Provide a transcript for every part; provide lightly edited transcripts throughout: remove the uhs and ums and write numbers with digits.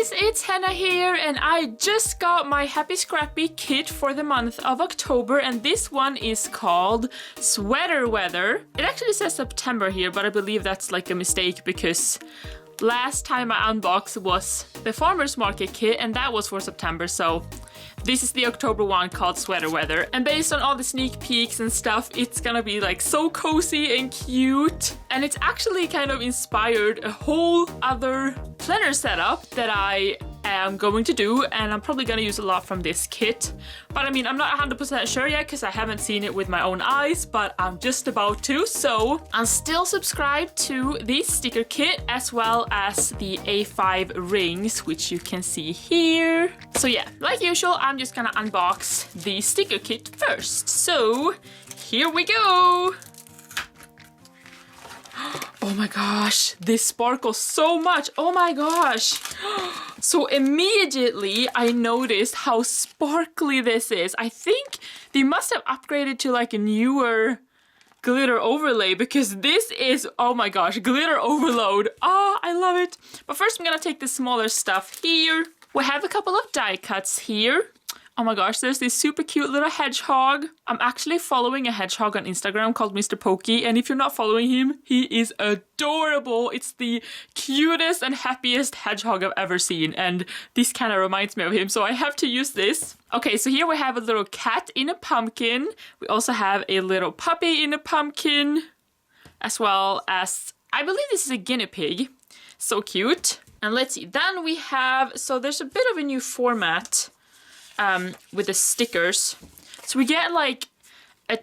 guys, it's Hannah here, and I just got my Happie Scrappie kit for the month of October, and this one is called Sweater Weather. It actually says September here, but I believe that's like a mistake because last time I unboxed was the Farmer's Market kit, and that was for September, so this is the October one called Sweater Weather. And based on all the sneak peeks and stuff, it's gonna be like so cozy and cute. And it's actually kind of inspired a whole other planner setup that I am going to do, and I'm probably gonna use a lot from this kit. But I mean, I'm not 100% sure yet because I haven't seen it with my own eyes, but I'm just about to. So I'm still subscribed to the sticker kit as well as the A5 rings, which you can see here. So yeah, like usual, I'm just gonna unbox the sticker kit first. So here we go. Oh my gosh, this sparkles so much. Oh my gosh. So immediately I noticed how sparkly this is. I think they must have upgraded to like a newer glitter overlay because this is, oh my gosh, glitter overload. Ah, I love it. But first I'm gonna take the smaller stuff here. We have a couple of die cuts here. Oh my gosh, there's this super cute little hedgehog. I'm actually following a hedgehog on Instagram called Mr. Pokey, and if you're not following him, he is adorable. It's the cutest and happiest hedgehog I've ever seen, and this kind of reminds me of him, so I have to use this. Okay, so here we have a little cat in a pumpkin. We also have a little puppy in a pumpkin, as well as, I believe this is a guinea pig. So cute. And let's see, then we have, so there's a bit of a new format with the stickers. So we get like a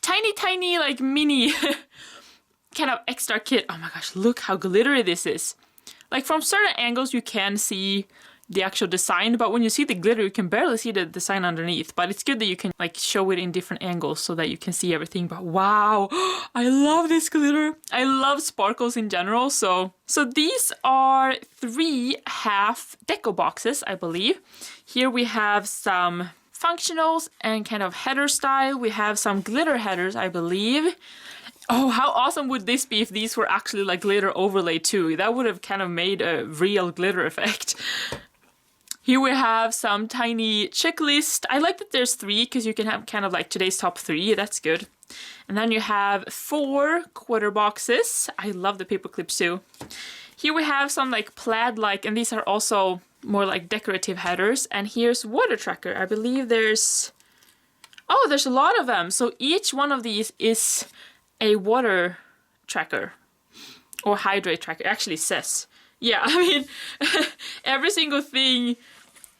tiny like mini kind of extra kit. Oh my gosh, look how glittery this is. Like from certain angles you can see the actual design, but when you see the glitter you can barely see the design underneath. But it's good that you can like show it in different angles so that you can see everything. But wow, I love this glitter. I love sparkles in general. So these are 3 half deco boxes, I believe. Here we have some functionals and kind of header style. We have some glitter headers, I believe. Oh, how awesome would this be if these were actually like glitter overlay too? That would have kind of made a real glitter effect. Here we have some tiny checklist. I like that there's 3 because you can have kind of like today's top 3. That's good. And then you have 4 quarter boxes. I love the paper clips too. Here we have some like plaid-like, and these are also more like decorative headers. And here's water tracker. I believe there's a lot of them. So each one of these is a water tracker or hydrate tracker. It actually says. Yeah, I mean, every single thing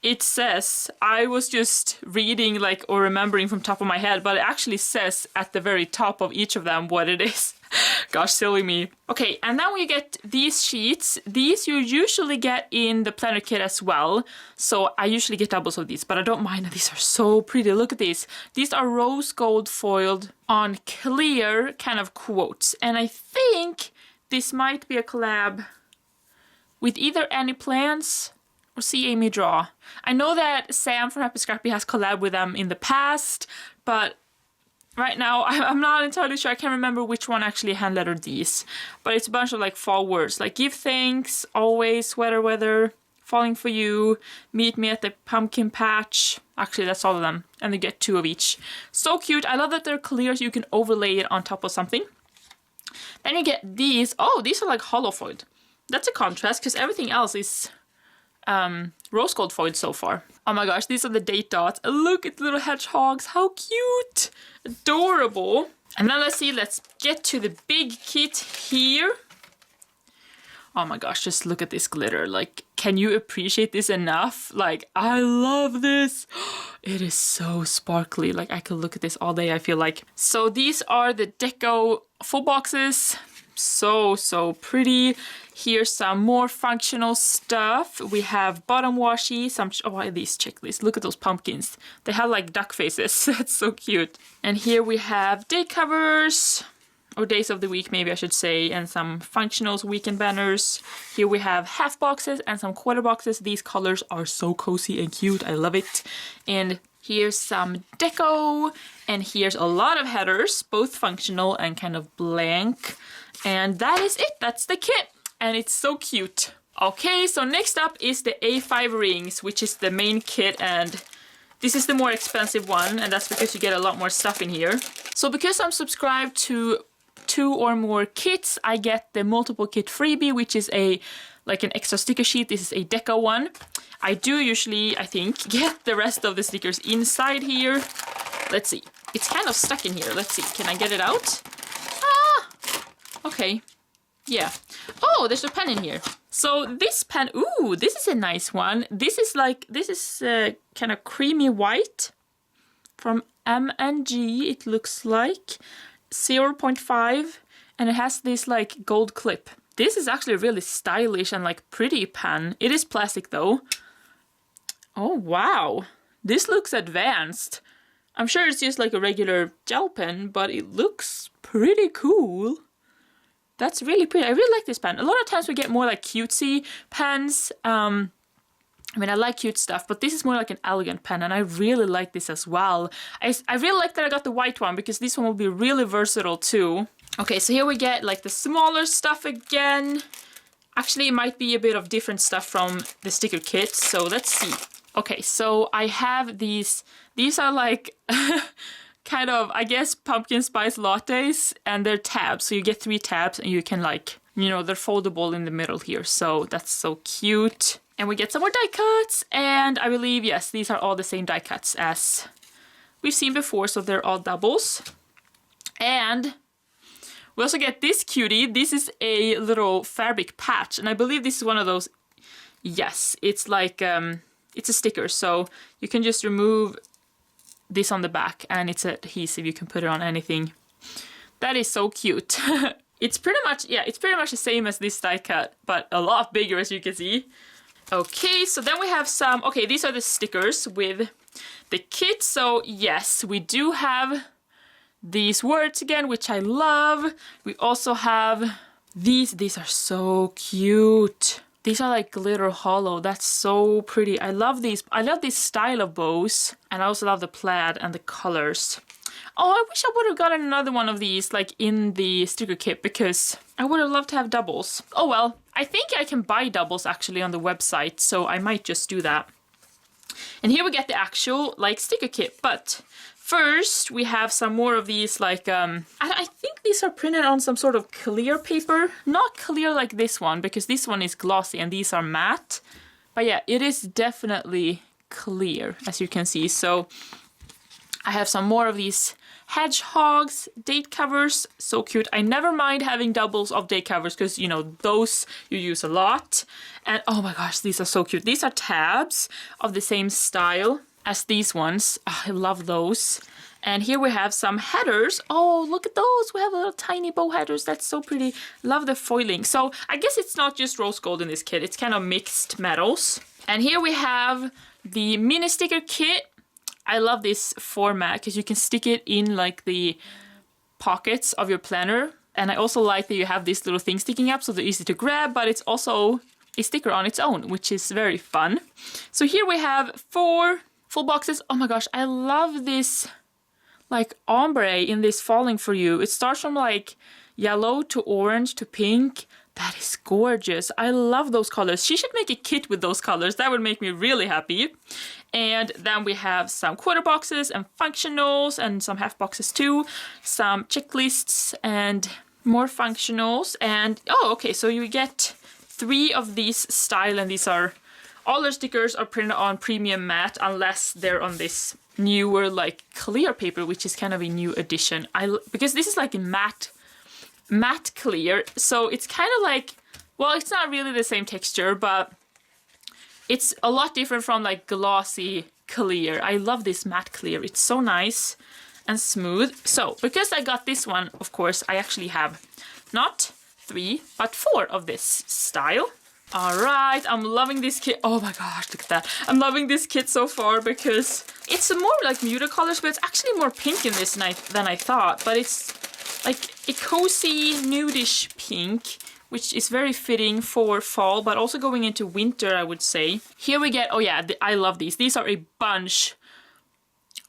it says, I was just reading like or remembering from top of my head, but it actually says at the very top of each of them what it is. Gosh, silly me. Okay, and now we get these sheets. These you usually get in the planner kit as well. So I usually get doubles of these, but I don't mind. These are so pretty. Look at these. These are rose gold foiled on clear kind of quotes. And I think this might be a collab with either Any Plans or See Amy Draw. I know that Sam from Happie Scrappie has collabed with them in the past, but right now I'm not entirely sure. I can't remember which one actually hand-lettered these. But it's a bunch of like fall words, like give thanks, always, sweater weather, falling for you, meet me at the pumpkin patch. Actually, that's all of them. And they get 2 of each. So cute. I love that they're clear so you can overlay it on top of something. Then you get these. Oh, these are like hollow foiled. That's a contrast because everything else is rose gold foiled so far. Oh my gosh, these are the date dots. Look at the little hedgehogs. How cute. Adorable. And then let's get to the big kit here. Oh my gosh, just look at this glitter. Like, can you appreciate this enough? Like, I love this. It is so sparkly. Like, I could look at this all day, I feel like. So these are the deco full boxes. So pretty. Here's some more functional stuff. We have bottom washi, some, oh, these checklists. Look at those pumpkins. They have like duck faces. That's so cute. And here we have day covers, or days of the week maybe I should say, and some functionals, weekend banners. Here we have half boxes and some quarter boxes. These colors are so cozy and cute. I love it. And here's some deco, and here's a lot of headers, both functional and kind of blank. And that is it. That's the kit. And it's so cute. Okay, so next up is the A5 rings, which is the main kit, and this is the more expensive one, and that's because you get a lot more stuff in here. So because I'm subscribed to 2 or more kits, I get the multiple kit freebie, which is like an extra sticker sheet. This is a deco one. I do usually, I think, get the rest of the stickers inside here. Let's see. It's kind of stuck in here. Let's see. Can I get it out? Ah! Okay. Yeah. Oh, there's a pen in here. So this pen, ooh, this is a nice one. This is kind of creamy white from M&G, it looks like. 0.5, and it has this like gold clip. This is actually really stylish and like pretty pen. It is plastic though. Oh wow, this looks advanced. I'm sure it's just like a regular gel pen, but it looks pretty cool. That's really pretty. I really like this pen. A lot of times we get more like cutesy pens. I mean, I like cute stuff, but this is more like an elegant pen, and I really like this as well. I really like that I got the white one, because this one will be really versatile too. Okay, so here we get like the smaller stuff again. Actually, it might be a bit of different stuff from the sticker kit, so let's see. Okay, so I have these. These are like kind of, I guess, pumpkin spice lattes, and they're tabs. So you get 3 tabs, and you can like, you know, they're foldable in the middle here. So that's so cute. And we get some more die cuts, and I believe, yes, these are all the same die cuts as we've seen before, so they're all doubles. And we also get this cutie. This is a little fabric patch, and I believe this is one of those, yes, it's like, it's a sticker, so you can just remove this on the back, and it's adhesive. You can put it on anything. That is so cute. It's pretty much, yeah, it's pretty much the same as this die cut, but a lot bigger, as you can see. Okay, so then we have some, okay, these are the stickers with the kit. So yes, we do have these words again, which I love. We also have these are so cute. These are like glitter hollow. That's so pretty. I love these. I love this style of bows. And I also love the plaid and the colors. Oh, I wish I would have gotten another one of these like in the sticker kit, because I would have loved to have doubles. Oh well, I think I can buy doubles actually on the website, so I might just do that. And here we get the actual like sticker kit, but first we have some more of these like, I think these are printed on some sort of clear paper. Not clear like this one, because this one is glossy and these are matte. But yeah, it is definitely clear, as you can see. So I have some more of these hedgehogs, date covers, so cute. I never mind having doubles of date covers, because, you know, those you use a lot. And oh my gosh, these are so cute. These are tabs of the same style as these ones. Oh, I love those. And here we have some headers. Oh, look at those. We have little tiny bow headers. That's so pretty. Love the foiling. So I guess it's not just rose gold in this kit. It's kind of mixed metals. And here we have the mini sticker kit. I love this format because you can stick it in like the pockets of your planner. And I also like that you have this little thing sticking up, so they're easy to grab, but it's also a sticker on its own, which is very fun. So here we have 4 full boxes. Oh my gosh, I love this like ombre in this Falling For You. It starts from like yellow to orange to pink. That is gorgeous. I love those colors. She should make a kit with those colors. That would make me really happy. And then we have some quarter boxes and functionals and some half boxes too. Some checklists and more functionals. And oh, okay, so you get 3 of these style, and these are, all their stickers are printed on premium matte, unless they're on this newer like clear paper, which is kind of a new addition. Because this is like a matte clear, so it's kind of like, well, it's not really the same texture, but it's a lot different from like glossy clear. I love this matte clear. It's so nice and smooth. So because I got this one, of course, I actually have not 3 but 4 of this style. All right, I'm loving this kit. Oh my gosh, look at that. I'm loving this kit so far because it's more like muted colors, but it's actually more pink in this than I thought. But it's like a cozy nudish pink, which is very fitting for fall, but also going into winter, I would say. Here we get, oh yeah, I love these. These are a bunch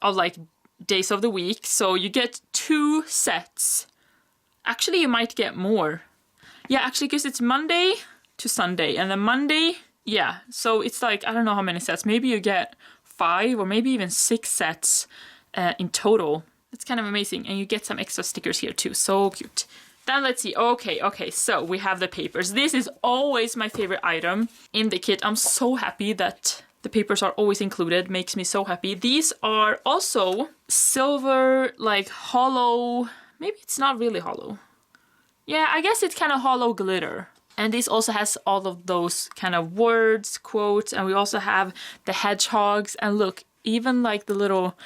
of like days of the week. So you get 2 sets. Actually, you might get more. Yeah, actually, because it's Monday to Sunday. And then Monday, yeah, so it's like, I don't know how many sets. Maybe you get 5 or maybe even 6 sets in total. It's kind of amazing. And you get some extra stickers here too. So cute. Then let's see. Okay, so we have the papers. This is always my favorite item in the kit. I'm so happy that the papers are always included. Makes me so happy. These are also silver, like hollow. Maybe it's not really hollow. Yeah, I guess it's kind of hollow glitter. And this also has all of those kind of words, quotes, and we also have the hedgehogs. And look, even like the little,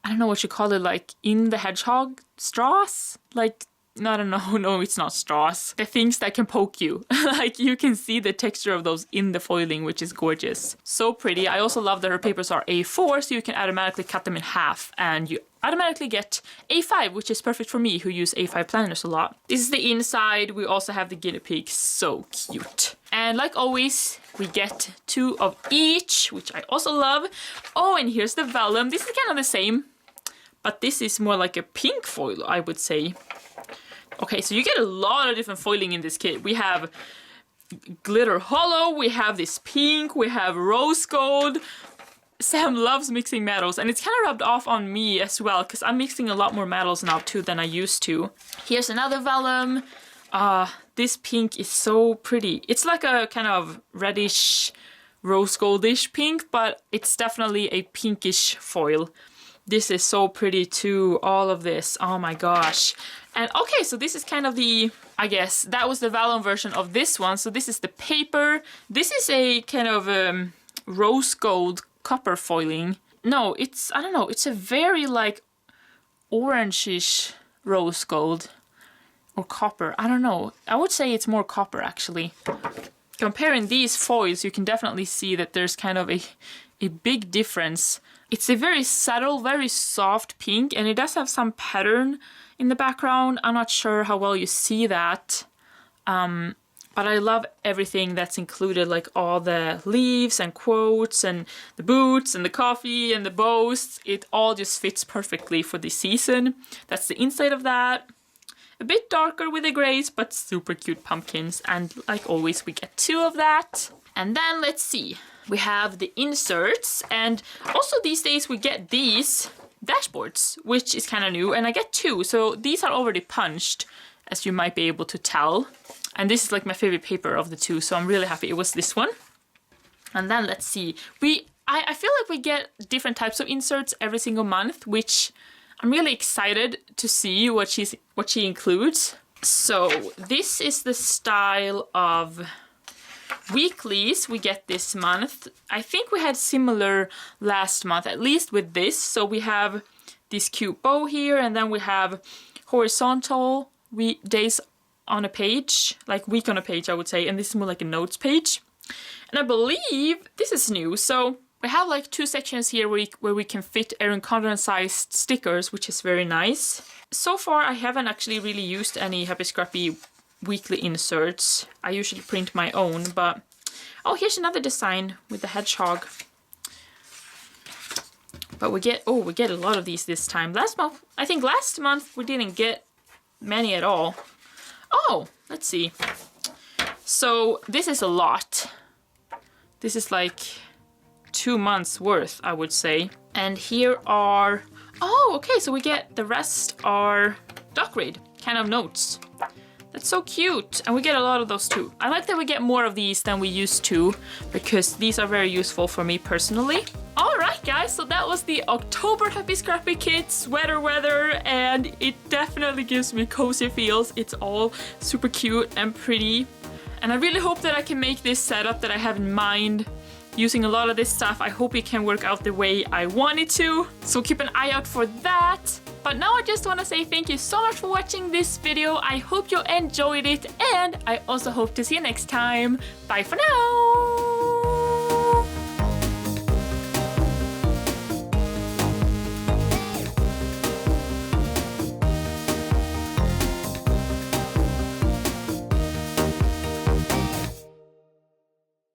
I don't know what you call it, like in the hedgehog straws? Like, no, I don't know. No, it's not straws. The things that can poke you. Like you can see the texture of those in the foiling, which is gorgeous. So pretty. I also love that her papers are A4, so you can automatically cut them in half and you automatically get A5, which is perfect for me who use A5 planners a lot. This is the inside. We also have the guinea pig. So cute. And like always, we get 2 of each, which I also love. Oh, and here's the vellum. This is kind of the same, but this is more like a pink foil, I would say. Okay, so you get a lot of different foiling in this kit. We have glitter hollow, we have this pink, we have rose gold. Sam loves mixing metals, and it's kind of rubbed off on me as well, because I'm mixing a lot more metals now too than I used to. Here's another vellum. This pink is so pretty. It's like a kind of reddish, rose goldish pink, but it's definitely a pinkish foil. This is so pretty too, all of this. Oh my gosh. And okay, so this is kind of the, I guess, that was the vellum version of this one. So this is the paper. This is a kind of rose gold copper foiling. No, it's, I don't know, it's a very like orangish rose gold or copper. I don't know. I would say it's more copper actually. Comparing these foils, you can definitely see that there's kind of a big difference. It's a very subtle, very soft pink, and it does have some pattern in the background. I'm not sure how well you see that, but I love everything that's included, like all the leaves and quotes and the boots and the coffee and the bows. It all just fits perfectly for the season. That's the inside of that. A bit darker with the grays, but super cute pumpkins. And like always, we get 2 of that. And then let's see. We have the inserts, and also these days we get these dashboards, which is kind of new, and I get 2. So these are already punched, as you might be able to tell. And this is like my favorite paper of the 2, so I'm really happy it was this one. And then let's see. I feel like we get different types of inserts every single month, which I'm really excited to see what she includes. So this is the style of weeklies we get this month. I think we had similar last month, at least with this. So we have this cute bow here, and then we have horizontal days on a page, like week on a page, I would say, and this is more like a notes page. And I believe this is new, so we have like 2 sections here where we can fit Erin Condren sized stickers, which is very nice. So far I haven't actually really used any Happie Scrappie weekly inserts. I usually print my own, but oh, here's another design with the hedgehog. But we get a lot of these this time. Last month we didn't get many at all. Oh, let's see. So this is a lot. This is like 2 months worth, I would say. And here are, oh, okay, so we get, the rest are doc read kind of notes. That's so cute, and we get a lot of those too. I like that we get more of these than we used to, because these are very useful for me personally. Alright guys, so that was the October Happie Scrappie kit, sweater weather, and it definitely gives me cozy feels. It's all super cute and pretty. And I really hope that I can make this setup that I have in mind using a lot of this stuff. I hope it can work out the way I want it to. So keep an eye out for that. But now I just want to say thank you so much for watching this video. I hope you enjoyed it, and I also hope to see you next time. Bye for now!